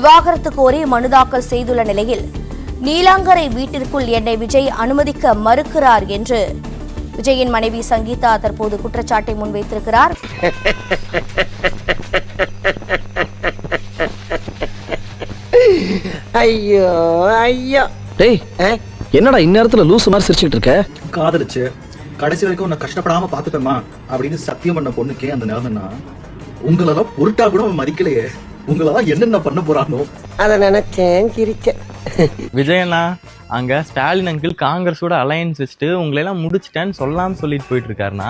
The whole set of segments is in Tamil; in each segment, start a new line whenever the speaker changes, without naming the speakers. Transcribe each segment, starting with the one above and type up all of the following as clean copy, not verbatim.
விவாகரத்து கோரி மனு தாக்கல் செய்துள்ள நிலையில் நீலாங்கரை வீட்டிற்குள் என்னை விஜய் அனுமதிக்க மறுக்கிறார் என்று விஜயின் மனைவி சங்கீதா தற்போது குற்றச்சாட்டை முன்வைத்திருக்கிறார்.
ஐயோ ஐயோ,
டேய் என்னடா இந்நேரத்துல லூசு மாதிரி சிரிச்சுட்டு இருக்க?
காதலிச்சு கடைசி வரைக்கும் உன்னை கஷ்டப்படாம பாத்துப்பேமா அப்படின்னு சத்தியம் பண்ண பொண்ணுக்கே அந்த நிலைமைன்னா உங்களெல்லாம் பொருட்டா கூட மதிக்கலையே. உங்களெல்லாம் என்னென்ன பண்ண போறானோ
அத நினைச்சேன் சிரிச்சேன்.
விஜயண்ணா, அங்க ஸ்டாலின் அங்கிள் காங்கிரஸோட அலையன்ஸ் வச்சுட்டு உங்களை எல்லாம் முடிச்சிட்டேன்னு சொல்லாம சொல்லிட்டு போயிட்டு இருக்காருண்ணா.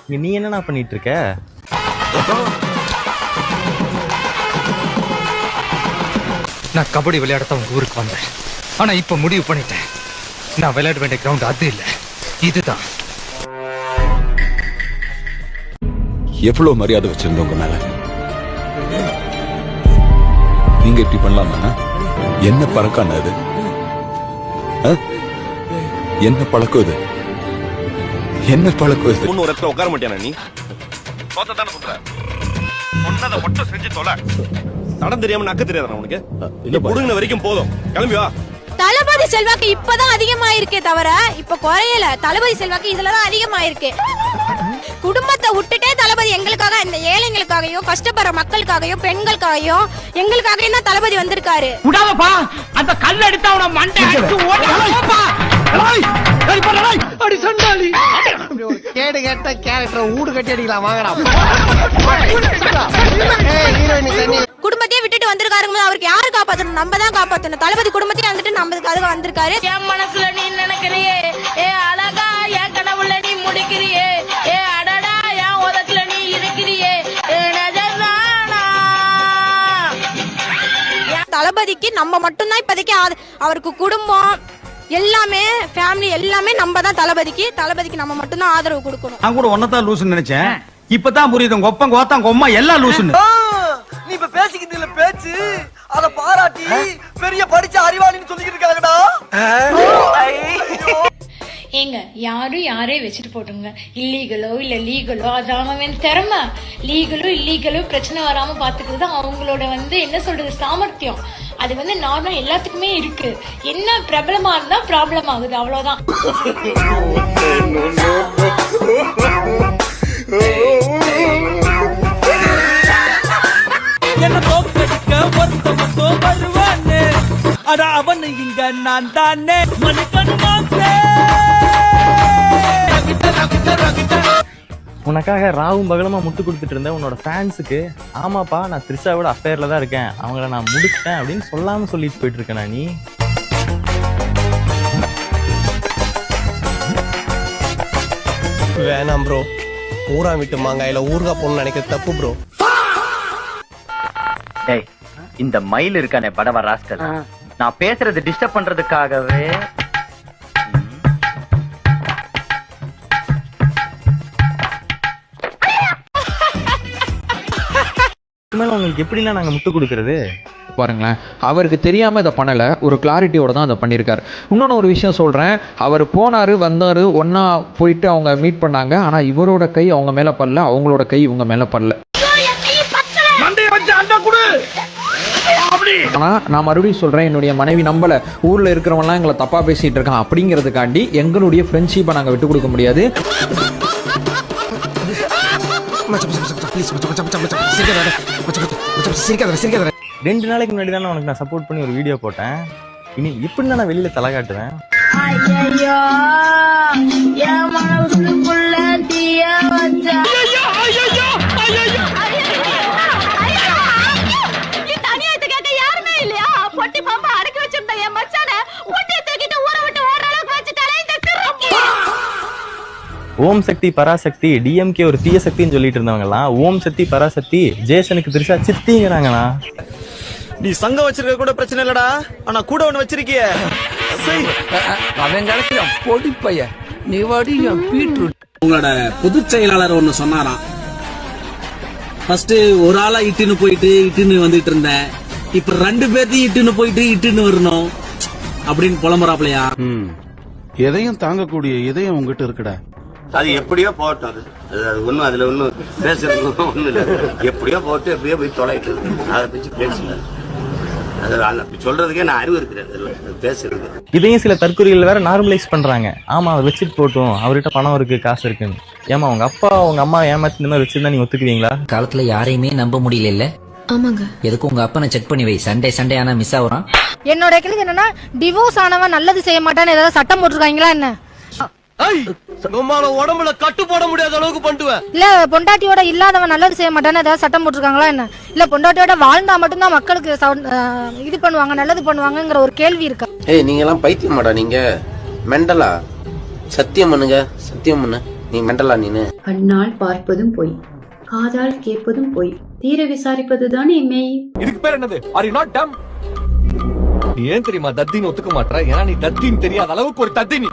இங்க நீ என்னண்ணா பண்ணிட்டு இருக்க?
நான் கபடி விளையாடத்தான் உங்க ஊருக்கு வந்தேன். ஆனா இப்ப முடிவு பண்ணிட்டேன், நான் விளையாட வேண்டிய கிரவுண்ட் அது இல்ல, இதுதான்.
எவ்வளவு மரியாதை வச்சிருந்தவங்க மேல நீங்க இப்படி பண்ணலாமா? என்ன பழக்கம் அது? என்ன பழக்கம் இது? என்ன பழக்கம் இது?
ஒரு இடத்துல உட்கார மாட்டியா நீ? தோத்ததானே சொல்ற, சொன்னதை மட்டும் செஞ்சு தொலை. தடம் தெரியாம நக்க தெரியாதா உனக்கு? நீ புடுங்கின வரைக்கும் போதும், கிளம்பி வா.
தளபதி செல்வாக்கு இப்பதான் அதிகமாயிருக்கே தவிர இப்ப குறையல. தளபதி செல்வாக்கு இதுலதான் அதிகமாயிருக்கு. குடும்பத்தை விட்டுட்டே தளபதி எங்களுக்காக, இந்த ஏழைங்களுக்காகவும் கஷ்டப்படுற மக்களுக்காகவும் பெண்களுக்காகவும் எங்களுக்காகவும் தான் தளபதி வந்திருக்காரு.
விடாதப்பா, அந்த கல் எடுத்து அவன மண்டை அடிச்சு ஓடுப்பா. அடி சண்டாளி,
கேடு கேட்ட கேரக்டர் ஊடு கட்டி அடிக்கலாம் வாங்கடா.
குடும்பத்தையே விட்டுட்டு வந்திருக்காருங்க, அவருக்கு யாரு காப்பாத்தணும்? நம்ம தான் காப்பாத்தணும். தளபதி குடும்பத்தையே வந்துட்டு நம்மளுக்காக வந்திருக்காரு.
என் மனசுல நீ நினைக்கிறியே, ஏ அழகா என் கனவுல நீ முடிக்கிறியே, ஏ அடடா என் உதட்டுல நீ இருக்கிறியே,
தளபதிக்கு நம்ம மட்டும்தான் இப்போதைக்கு அவருக்கு குடும்பம் எல்லாமே ஃபேமிலி எல்லாமே நம்ம தான் தளபதிக்கு நம்ம மட்டும்தான் ஆதரவு கொடுக்கணும்.
நான் கூட ஒன்னதான் லூசுன்னு நினைச்சேன், இப்பதான் புரியுது உங்க ஒப்பம் கோத்தாங்க அம்மா எல்லாம் லூசுன்னு.
நீ இப்ப பேசிக்கிட்டு இல்ல பேச்சு, அத பாராட்டி பெரிய படிச்ச அறிவாளின்னு சொல்லிக்கிட்டு இருக்காங்கடா.
ஏங்க யாரும் யாரே வச்சுட்டு போட்டுங்க, இல்லீகலோ இல்ல லீகலோ அது அவன் திறமை. லீகலோ இல்லீகலோ பிரச்சனை வராம பாத்துக்கிறது அவங்களோட என்ன சொல்றது சாமர்த்தியம். அது நார்மலா எல்லாத்துக்குமே இருக்கு. என்ன பிரபலமா இருந்தா ப்ராப்ளம் ஆகுது, அவ்வளவுதான்.
என்ன தோக்கடிக்க ஒருத்த மட்டும் வருவானே, அட அவன் இங்க நான் தானே.
உனக்காக ராவும் பகலமா முட்டு கொடுத்துட்டு இருந்தேன் உன்னோட ஃபேன்ஸுக்கு. ஆமாப்பா, நான் த்ரிஷாவோட அஃபேர்ல தான் இருக்கேன், அவங்கள நான் முடிச்சிட்டேன் அப்படின்னு சொல்லாம சொல்லிட்டு போயிட்டு இருக்கேனா நீ?
வேணாம் ப்ரோ, ஊரா விட்டு மாங்காயில ஊர்கா பொண்ணு நினைக்கிறது தப்பு ப்ரோ.
டேய், இந்த மயில் இருக்கானே படவ ராஸ்கல், நான் பேசுறது டிஸ்டர்ப் பண்றதுக்காகவே
உங்களுக்கு எப்படிலாம் நாங்க முட்டு கொடுக்கறது
பாருங்களேன். அவருக்கு தெரியாமல் இதை பண்ணலை, ஒரு கிளாரிட்டியோட தான் அதை பண்ணியிருக்காரு. இன்னொன்று ஒரு விஷயம் சொல்கிறேன், அவர் போனார் வந்தார், ஒன்றா போயிட்டு அவங்க மீட் பண்ணாங்க. ஆனால் இவரோட கை அவங்க மேலே படல, அவங்களோட கை இவங்க மேலே படல. ஆனால் நான் மறுபடியும் சொல்கிறேன், என்னுடைய மனைவி நம்பலை, ஊரில் இருக்கிறவங்களாம் எங்களை தப்பாக பேசிகிட்டு இருக்கான் அப்படிங்கிறதுக்காண்டி எங்களுடைய ஃப்ரெண்ட்ஷிப்பை நாங்கள் விட்டு கொடுக்க முடியாது.
2 நாளைக்கு முன்னாடி தான் உனக்கு நான் சப்போர்ட் பண்ணி ஒரு வீடியோ போட்டேன். இனி எப்படி நான் வெளியில தலை காட்டுவேன்?
யாருமே இல்லையா? பொட்டி பாம்பா அடக்கி வச்சிருந்த என் மச்சான ஊட்டி தூக்கிட்டு ஊரை விட்டு ஓடுற அளவுக்கு வச்சுட்டாலே இந்த திருப்பி.
ஓம் சக்தி பராசக்தி, டிஎம்கே ஒரு தீய சக்தின்னு சொல்லிட்டு இருந்தவங்கலாம் ஓம் சக்தி பராசக்தி, ஜேசனுக்கு திருஷா சித்திங்கிறாங்கண்ணா.
நீ சங்கம் வச்சிருக்க கூட பிரச்சனை இல்லடா, ஆனா கூட ஒண்ணு வச்சிருக்கிய
அவன் கிடைக்கிற பொடி பைய நீ வாடி பீட்ரூட்.
உங்களோட பொதுச் செயலாளர் ஒண்ணு சொன்னாராம், ஃபர்ஸ்ட் ஒரு ஆளா இட்டுன்னு வந்துட்டு இருந்தேன், இப்ப 2 பேர்த்தையும் இட்டுன்னு வரணும் அப்படின்னு புலம்புறாப்லையா.
எதையும் தாங்கக்கூடிய இதயம் உங்ககிட்ட இருக்குடா.
அது எப்படியோ போட்டோம், அது ஒண்ணும் அதுல ஒண்ணும் பேசுறது ஒண்ணும் இல்ல. எப்படியோ போட்டு எப்படியோ போய் தொலைட்டு அதை பத்தி பேசுங்க. அப்படி சொல்றதுக்கே நான் அறிவு இருக்கிறேன் பேசுறது.
இதையும் சில தற்கொலைகள் வேற நார்மலைஸ் பண்றாங்க. ஆமா அவர் வச்சுட்டு போட்டும், அவர்கிட்ட பணம் இருக்கு, காசு இருக்குன்னு. ஏமா உங்க அப்பா உங்க அம்மா ஏமாத்தி இந்த மாதிரி வச்சிருந்தா நீங்க ஒத்துக்குவீங்களா?
காலத்துல யாரையுமே நம்ப முடியல.
ஆமாங்க.
எதுக்கு உங்க அப்பனை செக் பண்ணி வை, சண்டே ஆனா மிஸ் ஆகுறான்.
என்னோட கேள்வி என்னன்னா, டிவோர்ஸ் ஆனவன் நல்லது செய்ய மாட்டான்னு ஏதாவது சட்டம் போட்டிருக்காங்களா என்ன?
உடம்புல கட்டு போட முடியாத அளவுக்கு பண்ணுவேன்.
இல்ல பொண்டாட்டியோட இல்லாதவன் நல்லது செய்ய மாட்டான்னு ஏதாவது சட்டம் போட்டிருக்காங்களா என்ன? இல்ல பொண்டாட்டியோட வாழ்ந்தா மட்டும்தான் மக்களுக்கு இது பண்ணுவாங்க, நல்லது பண்ணுவாங்கங்கிற ஒரு கேள்வி இருக்கா?
ஏய் நீங்க எல்லாம் பைத்தியமாடா, நீங்க மெண்டலா? சத்தியம் பண்ணுங்க, சத்தியம் பண்ணு. நீ மெண்டலா? நீனு
கண்ணால் பார்ப்பதும் பொய், காதால் கேட்பதும் பொய், தீர விசாரிப்பதுதானே மெய்.
இதுக்கு பேர் என்னது? ஆர் யூ நாட் டம்? நீ ஏன் தெரியுமா தத்தின்னு ஒத்துக்க மாட்டற? ஏன்னா நீ தத்தின்னு தெரியாத அளவுக்கு ஒரு தத்தி. நீ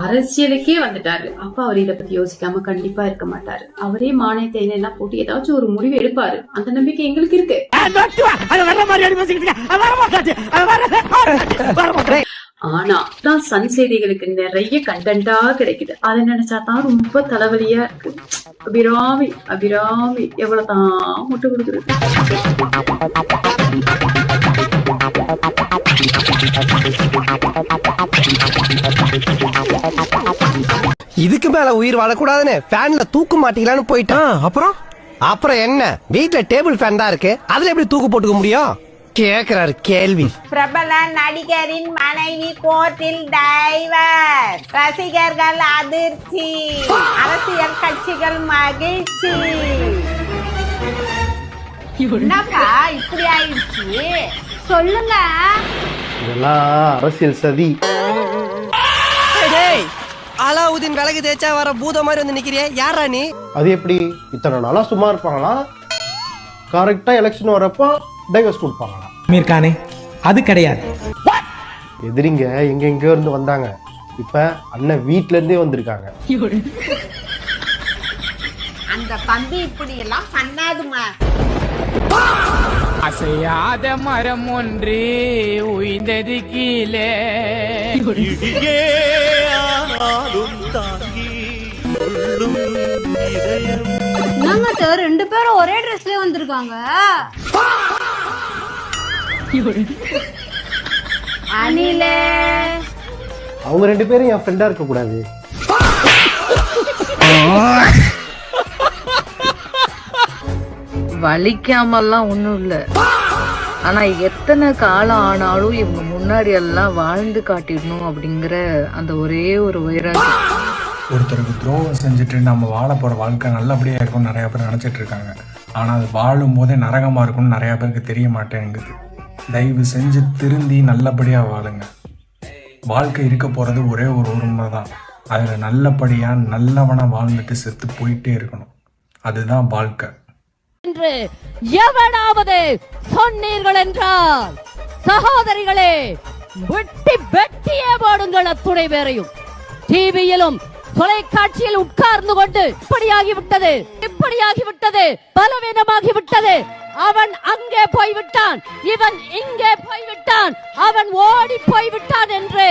அரசியலுக்கே வந்துட்டாரு. அப்ப அவர் இத பத்தி யோசிக்காம கண்டிப்பா இருக்க மாட்டாரு. அவரே மானியத்தை எல்லாம் போட்டு ஏதாச்சும் ஒரு முடிவு எடுப்பாரு. அந்த நம்பிக்கை எங்களுக்கு இருக்கு. ஆனா தான் சன் செய்திகளுக்கு நிறைய கண்டென்ட்டா கிடைக்குது. அதை நினைச்சா தான் ரொம்ப தலைவலியா இருக்கு. அபிராமி அபிராமி எவ்வளவுதான் முட்டு கொடுக்குறது.
இதுக்கு மேல உயிர் வாழக்கூடாதுன்னு ஃபேன்ல தூக்கு மாட்டீங்களான்னு போயிட்டான். அப்புறம் என்ன, வீட்டுல டேபிள் ஃபேன் தான் இருக்கு, அதுல எப்படி தூக்கு போட்டுக்க முடியும்? கேக்குறாரு கேள்வி.
பிரபல நடிகரின் மனைவி கோர்ட்டில் டைவர்ஸ், ரசிகர்கள் அதிர்ச்சி, அரசியல் கட்சிகள் மகிழ்ச்சி. என்னக்கா இப்படி ஆயிடுச்சு சொல்லுங்க.
இதெல்லாம் அரசியல் சதி. அலாவுதீன் விலகு தேய்ச்சா வர பூத மாதிரி வந்து நிக்கிறிய, யாரா நீ? அது எப்படி இத்தனை நாளா சும்மா இருப்பாங்களா? கரெக்டா எலெக்ஷன் வரப்போ டைவர்ஸ் கொடுப்பாங்களா?
மீர்கானே அது கிடையாது.
எதிரிங்க எங்கெங்கயோ இருந்து வந்தாங்க, இப்ப அண்ணன் வீட்ல இருந்தே வந்திருக்காங்க.
அந்த தம்பி இப்படி எல்லாம் பண்ணாதுமா.
அசையாத மரம் ஒன்று உயிர்ந்தது கீழே.
ரெண்டு பேரும் ஒரே ட்ரெஸ்ல வந்திருக்காங்க. அனிலே
அவங்க ரெண்டு பேரும் என் ஃப்ரெண்டா இருக்க கூடாது.
வலிக்காமல்லாம் ஒண்ணும் இல்ல, ஆனா எத்தனை காலம் ஆனாலும் இவங்க முன்னாடி எல்லாம் வாழ்ந்து காட்டிடணும் அப்படிங்கிற அந்த ஒரே ஒரு வைராகியம்.
ஒருத்தருக்கு துரோகம் செஞ்சுட்டு நம்ம வாழ போகிற வாழ்க்கை நல்லபடியாக இருக்கும்னு நிறையா பேர் நினச்சிட்டு இருக்காங்க. ஆனால் அது வாழும் போதே நரகமாக இருக்கும்னு நிறையா பேருக்கு தெரிய மாட்டேங்குது. தயவு செஞ்சு திருந்தி நல்லபடியாக வாழுங்க. வாழ்க்கை இருக்க போகிறது ஒரே ஒரு உண்மை தான். அதில் நல்லபடியாக நல்லவனாக வாழ்ந்துட்டு செத்து போயிட்டே இருக்கணும். அதுதான் வாழ்க்கை
என்று எவனாவது சொன்னீர்கள் என்றால் சகோதரிகளே, வெட்டியே போடுங்கள் அத்துணை பேரையும். டிவியிலும் தொலைக்காட்சியில் உட்கார்ந்து கொண்டு இப்படியாகிவிட்டது, பலவீனமாகிவிட்டது, அவன் அங்கே போய்விட்டான், இவன் இங்கே போய்விட்டான், அவன் ஓடி போய்விட்டான் என்று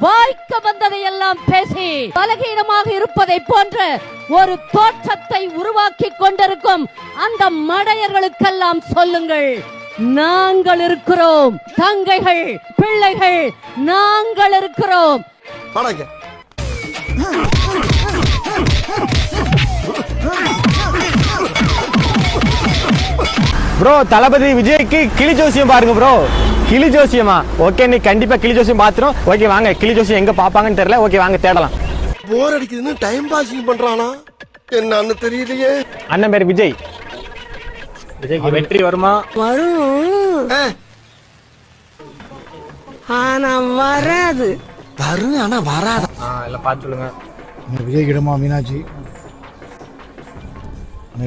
வாய்க்கு வந்ததையெல்லாம் பேசி பலகீனமாக இருப்பதை போன்ற ஒரு தோற்றத்தை உருவாக்கி கொண்டிருக்கும் அந்த மடையர்களுக்கெல்லாம் சொல்லுங்கள், நாங்கள் இருக்கிறோம். தங்கைகள், பிள்ளைகள், நாங்கள் இருக்கிறோம்.
ப்ரோ, தளபதி விஜய்க்கு கிளி ஜோசியம் பாருங்க ப்ரோ. கிளி ஜோசியமா? ஓகே, நீ கண்டிப்பா கிளி ஜோசியம் பாத்துரும். ஓகே வாங்க, கிளி ஜோசியம் எங்க பாப்பாங்கன்னு தெரியல. ஓகே வாங்க தேடலாம்.
போர் அடிக்குதுன்னு டைம் பாசிங் பண்றானா என்னன்னு தெரியலையே.
அண்ணன் பேர் விஜய். விஜய்க்கு வெற்றி வருமா?
வரும், ஆனா வராது. வரும் ஆனா வராது.
எல்லாம் பார்த்து சொல்லுங்க.
விஜய் கிடமா மீனாட்சி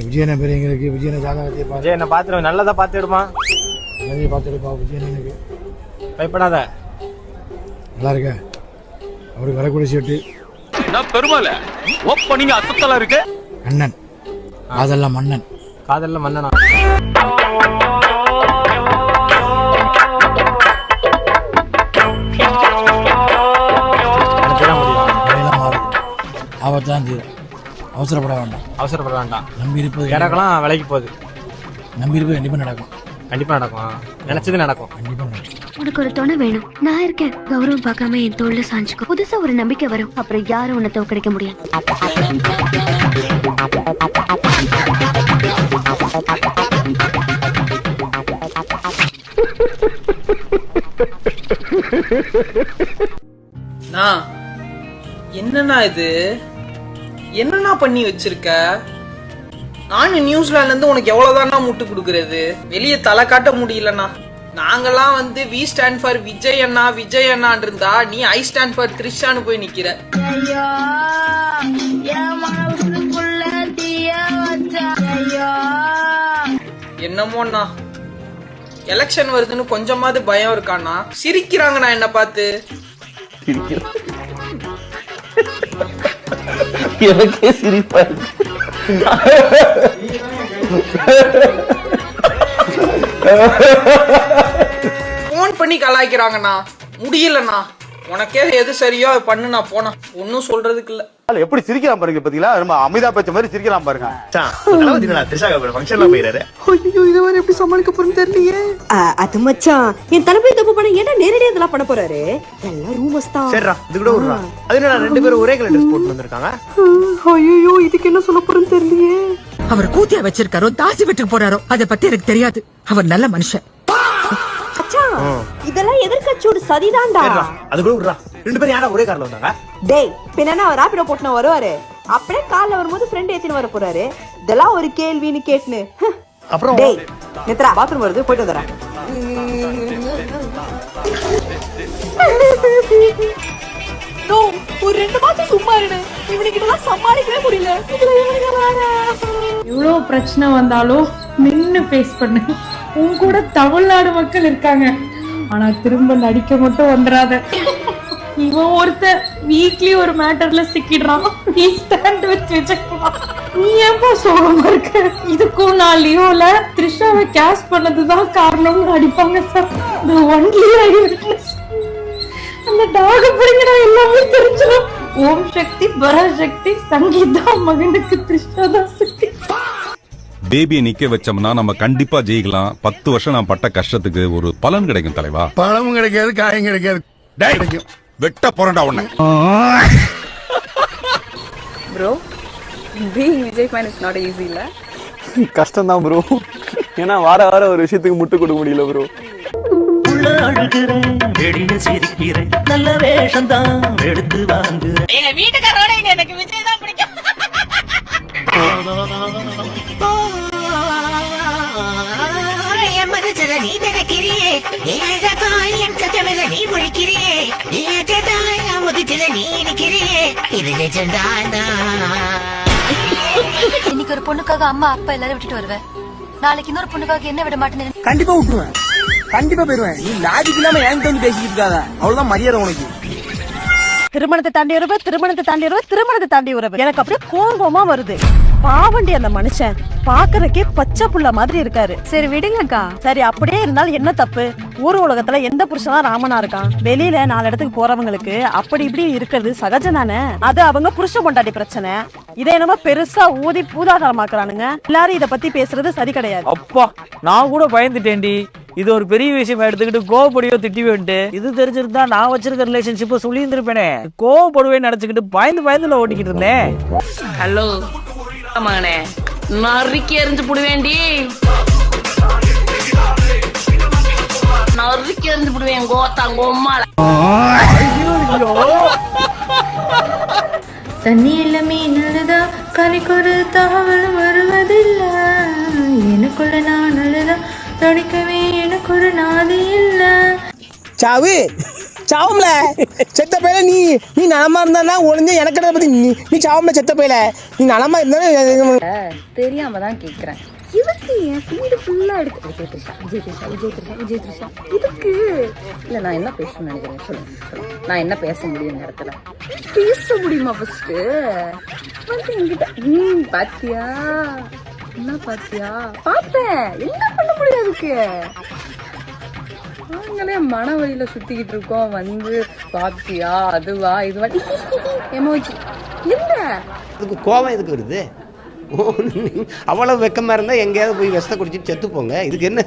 விஜயனை பேர் எங்க இருக்கு? விஜயனை ஜாதகத்தை
விஜய் என்ன பாத்துருவேன், நல்லதா பாத்துடுமா?
நல்லதே பார்த்துடுப்பா. விஜயன் எனக்கு
பயப்படாத,
நல்லா இருக்க. அவருக்கு வரக்கூடிய சேட்டு
பெருமாள் ஓப்பனிங் அசத்தலா இருக்கு.
அண்ணன் அதெல்லாம் மன்னன்,
காதல்ல மன்னனா?
ஆபத்தான் தீரும். அவசரப்பட வேண்டாம்.
அவசரப்பட வேண்டாம்.
நம்பி இருப்பது
கிடக்கலாம், விலைக்கு போகுது.
நம்பி இருப்பது கண்டிப்பா நடக்கும்.
கண்டிப்பா நடக்கும். நினைச்சது நடக்கும். கண்டிப்பா.
உனக்கு ஒரு துணை வேணும். நான் இருக்கேன். கௌரவம் பார்க்காம என் தோல்ல சாஞ்சுக்கோ. புதுசா ஒரு நம்பிக்கை வரும். அப்புறம் யாரும் உன்னை தோக்கடிக்க முடியாது.
என்னண்ணா இது? என்னண்ணா பண்ணி வச்சிருக்க? நானும் நியூசிலாந்துல இருந்து உனக்கு எவ்வளவுதானா முட்டு கொடுக்கறது? வெளியே தலை காட்ட முடியலண்ணா. நாங்கெல்லாம் வந்து வி ஸ்டாண்ட் ஃபார் விஜய் அண்ணா விஜய் அண்ணான் இருந்தா, நீ ஐ ஸ்டாண்ட் ஃபார் த்ரிஷான்னு போய் நிக்கிற. என்னமோண்ணா, எலெக்ஷன் வருதுன்னு கொஞ்சமாவது பயம் இருக்காண்ணா. சிரிக்கிறாங்கண்ணா என்ன பார்த்து.
எனக்கே சிரிப்பா
போன் பண்ணி கலாய்க்கிறாங்கண்ணா. முடியலண்ணா. உனக்கே எது சரியோ அது பண்ணுண்ணா. போனா ஒன்னும் சொல்றதுக்கு இல்ல.
எப்படி சிரிக்கலாம் பாருங்க. பாத்தீங்களா, ரொம்ப அமைதா பேச்ச மாதிரி சிரிக்கலாம் பாருங்க.
இதுவரை எப்படி சமாளிக்க போறேன்னு தெரியலையே. அது மச்சான், என் தளபதி தப்பு பண்ண ஏன்னா நேரடியா இதெல்லாம் பண்ண போறாரு. எல்லாம் ரூமர்ஸ் தான்.
சரிடா, இது கூட விடுறா. அது என்ன ரெண்டு பேரும் ஒரே கலர் ட்ரெஸ் போட்டு வந்திருக்காங்க.
ஐயோ, இதுக்கு என்ன சொல்ல போறேன்னு தெரியலையே.
அவர் கூத்தியா வச்சிருக்காரோ தாசி வீட்டுக்கு போறாரோ அதை பத்தி எனக்கு தெரியாது. அவர் நல்ல மனுஷன்.
இதெல்லாம் எதிர்கட்சியோட சதிதான்டா.
அது கூட விடுறா. ரெண்டு பேரும் யாரா ஒரே கார்ல வந்தாங்க?
டேய், பின்னா ராபிடோ போட்டுன வருவாரு. அப்படியே கார்ல வரும்போது ஃப்ரெண்ட் ஏத்தின்னு வர போறாரு. இதெல்லாம் ஒரு கேள்வின்னு கேட்டுன்னு.
அப்புறம்
டேய் நேத்ரா, பாத்ரூம் வருது, போயிட்டு வந்துறேன். ஒரு 2 மாசம் சும்மா இரு. இவனுக்கிட்டலாம் சமாளிக்கவே முடியல.
இவ்வளவு பிரச்சனை வந்தாலும் நின்னு ஃபேஸ் பண்ணு. உன் கூட தமிழ்நாடு மக்கள் இருக்காங்க. ஆனா திரும்ப நடிக்க மட்டும் வந்துடாத. இவன் ஒருத்தர் வீக்லி ஒரு மேட்டர்ல சிக்கிடுறான். நீ ஸ்டாண்ட் வச்சு வச்சுக்கலாம். நீ ஏன்பா சோகமா இருக்க? இதுக்கும் நான் லியோல த்ரிஷாவை கேஷ் பண்ணதுதான் காரணம்னு அடிப்பாங்க சார். The only eyewitness. அந்த டாக பிடிங்கடா, எல்லாமே தெரிஞ்சிடும். ஓம் சக்தி பராசக்தி சங்கீதா மகனுக்கு த்ரிஷா தான் சக்தி.
பேபியை நிக்க வச்சோம்னா நம்ம கண்டிப்பா ஜெயிக்கலாம். 10 வருஷம் நான் பட்ட கஷ்டத்துக்கு ஒரு பலன் கிடைக்கும் தலைவா.
பழமும் கிடைக்காது, காயும் கிடைக்காது. கிடைக்கும்.
வெட்ட போறண்டா உன்னை.
Bro, being Vijay fan is not easy இல்ல?
கஷ்டம் தான் ப்ரோ. ஏன்னா வார வாரம் ஒரு விஷயத்துக்கு முட்டு கொடுக்க முடியல ப்ரோ.
வெளிய சிரிக்கிறேன், நல்ல வேஷம் தான் எடுத்து வாங்குறேன்.
எங்க வீட்டுக்காரோட எனக்கு விஜய் தான் பிடிக்கும். என் மனசுல நீ நினைக்கிறியே, என் சத்தமில்ல நீ முழிக்கிறியே, என் முதிச்சுல நீ நிக்கிறியே, இது நிஜம்தானா?
இன்னைக்கு ஒரு பொண்ணுக்காக அம்மா அப்பா எல்லாரும் விட்டுட்டு வருவேன். நாளைக்கு இன்னொரு பொண்ணுக்காக என்ன விட மாட்டேன்னு.
கண்டிப்பா விட்டுருவேன். கண்டிப்பா போயிருவேன். நீ லாஜிக் இல்லாம என்கிட்ட வந்து பேசிக்கிட்டு இருக்காத. அவ்வளவுதான் மரியாதை உனக்கு.
திருமணத்தை தாண்டி வருவ, திருமணத்தை தாண்டி வருவ, திருமணத்தை தாண்டி வருவ. எனக்கு அப்படியே கோபமா வருது. பாவண்டி அந்த மனுஷன் பாக்குறதுக்கே பச்சை புள்ள மாதிரி இருக்காரு. சரி விடுங்கக்கா. சரி அப்படியே இருந்தாலும் என்ன தப்பு? ஊர் உலகத்துல எந்த புருஷனா ராமனா இருக்கான்? வெளியில 4 இடத்துக்கு போறவங்களுக்கு அப்படி இப்படி இருக்கிறது சகஜம் தானே. அது அவங்க புருஷ கொண்டாடி பிரச்சனை. இதை என்னமோ பெருசா ஊதி பூதாகரமாக்குறானுங்க. எல்லாரும் இத பத்தி பேசுறது சரி கிடையாது.
அப்பா, நான் கூட பயந்துட்டேன்டி. இது ஒரு பெரிய விஷயம் எடுத்துக்கிட்டு கோவப்படியோ திட்டிவேன்ட்டு. இது தெரிஞ்சிருந்தா நான் வச்சிருக்க ரிலேஷன்ஷிப்பை சொல்லி இருந்திருப்பேனே. கோவப்படுவேன்னு நினைச்சுக்கிட்டு பயந்துல ஓட்டிக்கிட்டு இருந்தேன்.
ஹலோ மகனே, நறுக்கி எறிஞ்சு புடுவேண்டி. நறுக்கி எறிஞ்சு புடுவேன் கோத்தாங்கோம்மால.
தண்ணி எல்லாமே நல்லதா, கனிக்கொரு தகவல் வருவதில்லை. எனக்குள்ள நான் நல்லதா துடிக்கவே எனக்கு ஒரு நாதி இல்ல.
சாவு சாவும்ல செத்த பையில. நீ நலமா இருந்தா ஒளிஞ்ச எனக்கு பத்தி நீ சாவும்ல செத்த பையில. நீ நலமா இருந்தா
தெரியாம தான் கேக்குறேன். இதுக்கு என் ஃபீல்டு ஃபுல்லா எடுத்து விஜய் த்ரிஷா விஜய் த்ரிஷா விஜய் த்ரிஷா விஜய் த்ரிஷா இதுக்கு இல்ல. நான் என்ன பேசணும்னு நினைக்கிறேன் சொல்லுங்க. நான் என்ன பேச முடியும் இந்த இடத்துல? பேச முடியுமா? ஃபர்ஸ்ட் வந்து என்கிட்ட பாத்தியா என்ன பாத்தியா பார்த்தேன். என்ன பண்ண முடியும் அதுக்கு? நாங்களே மன வழியில சுத்திக்கிட்டு இருக்கோம். வந்து பாத்தியா அதுவா இதுவா எமோஜி என்ன?
அதுக்கு கோபம் எதுக்கு வருது?
அவ்வளவு வெக்கமாக இருந்தால் எங்கேயாவது போய் விஷத்தை குடிச்சிட்டு செத்து போங்க. இதுக்கு என்ன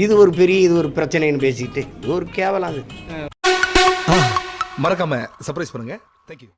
இது ஒரு பெரிய இது ஒரு பிரச்சனைன்னு பேசிக்கிட்டு இது ஒரு கேவலம் அது.
மறக்காம சர்ப்ரைஸ் பண்ணுங்க. தேங்க்யூ.